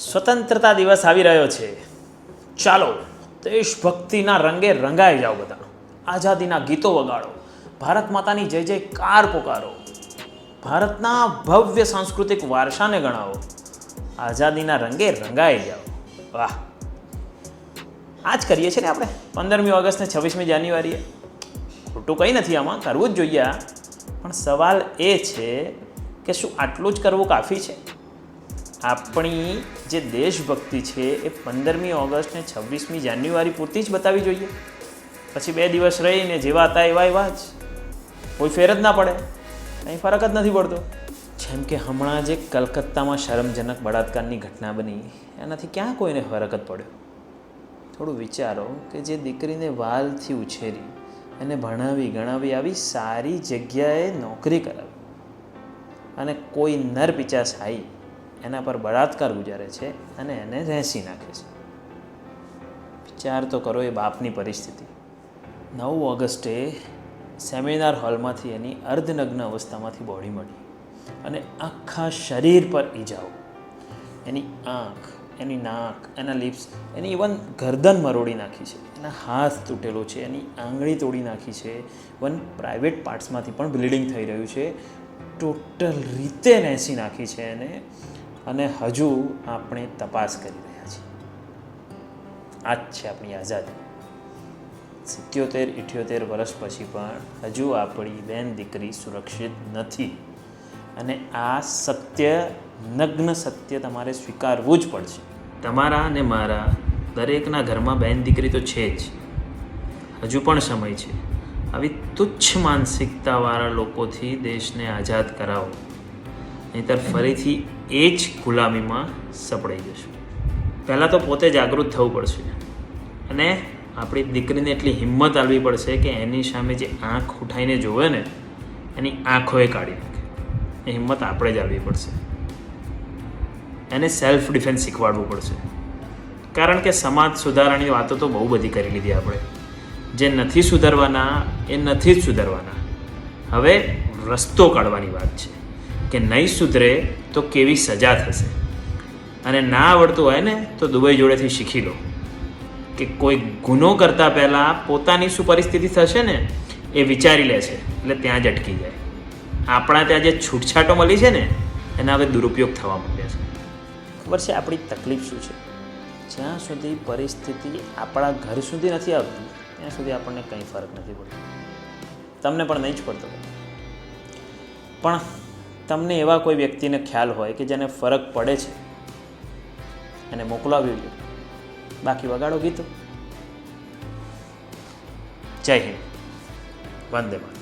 સ્વતંત્રતા દિવસ આવી રહ્યો છે. ચાલો દેશભક્તિના રંગે રંગાઈ જાઓ બધા. આઝાદીના ગીતો વગાડો, ભારત માતાની જય જયકાર પોકારો, ભારતના ભવ્ય સાંસ્કૃતિક વારસાને ગણાવો, આઝાદીના રંગે રંગાઈ જાઓ. વાહ, આ જ કરીએ છીએ ને આપણે 15મી ઓગસ્ટ ને 26મી જાન્યુઆરીએ. ખોટું કંઈ નથી, આમાં કરવું જ જોઈએ. પણ સવાલ એ છે કે શું આટલું જ કરવું કાફી છે? આપણી જે દેશભક્તિ છે એ 15મી ઓગસ્ટ ને 26મી જાન્યુઆરી પૂરતી જ બતાવવી જોઈએ? પછી 2 દિવસ રહીને જેવા હતા એવા જ કોઈ ફેર જ ના પડે? કંઈ ફરક જ નથી પડતો. જેમ કે હમણાં જે કલકત્તામાં શરમજનક બળાત્કારની ઘટના બની, એનાથી ક્યાં કોઈને ફરક જ પડ્યો? થોડું વિચારો કે જે દીકરીને વાલથી ઉછેરી, એને ભણાવી ગણાવી આવી સારી જગ્યાએ નોકરી કરાવી, અને કોઈ નર પિચાસાઈ એના પર બળાત્કાર ગુજારે છે અને એને રહેસી નાખે છે. વિચાર તો કરો એ બાપની પરિસ્થિતિ. 9 ઓગસ્ટે સેમિનાર હોલમાંથી એની અર્ધનગ્ન અવસ્થામાંથી બોડી મળી અને આખા શરીર પર ઈજાઓ. એની આંખ, એની નાક, એના લિપ્સ, એની ઇવન ગરદન મરોડી નાખી છે, એના હાથ તૂટેલો છે, એની આંગળી તોડી નાખી છે, ઇવન પ્રાઇવેટ પાર્ટ્સમાંથી પણ બ્લીડિંગ થઈ રહ્યું છે. ટોટલ રીતે રહેસી નાખી છે એને, અને હજુ આપણે તપાસ કરી રહ્યા છીએ. આ જ છે આપણી આઝાદી. 77-78 વર્ષ પછી પણ હજુ આપણી બેન દીકરી સુરક્ષિત નથી. અને આ સત્ય, નગ્ન સત્ય તમારે સ્વીકારવું જ પડશે. તમારા અને મારા દરેકના ઘરમાં બેન દીકરી તો છે જ. હજુ પણ સમય છે. આવી તુચ્છ માનસિકતાવાળા લોકોથી દેશને આઝાદ કરાવો, નહીંતર ફરીથી એ જ ગુલામીમાં સપડાઈ જશું. પહેલાં તો પોતે જાગૃત થવું પડશે અને આપણી દીકરીને એટલી હિંમત આપવી પડશે કે એની સામે જે આંખ ઉઠાઈને જોવે ને, એની આંખોએ કાઢી નાખે. એ હિંમત આપણે જ આપવી પડશે. એને સેલ્ફ ડિફેન્સ શીખવાડવું પડશે. કારણ કે સમાજ સુધારણની વાતો તો બહુ બધી કરી લીધી આપણે. જે નથી સુધરવાના એ નથી જ સુધરવાના. હવે રસ્તો કાઢવાની વાત છે કે નહીં સુધરે તો કેવી સજા થશે. અને ના આવડતું હોય ને તો દુબઈ જોડેથી શીખી લો કે કોઈ ગુનો કરતાં પહેલાં પોતાની શું પરિસ્થિતિ થશે ને એ વિચારી લે છે, એટલે ત્યાં જ અટકી જાય. આપણા ત્યાં જે છૂટછાટો મળી છે ને, એના હવે દુરુપયોગ થવા માંડ્યા છે. ખબર છે આપણી તકલીફ શું છે? જ્યાં સુધી પરિસ્થિતિ આપણા ઘર સુધી નથી આવતી ત્યાં સુધી આપણને કંઈ ફરક નથી પડતો. તમને પણ નહીં જ પડતો. પણ તમને એવા કોઈ વ્યક્તિને ખ્યાલ હોય કે જેને ફરક પડે છે, એને મોકલાવી વિડીયો. બાકી વગાડો ગીતો. જય હિન્દ, વંદે માતરમ.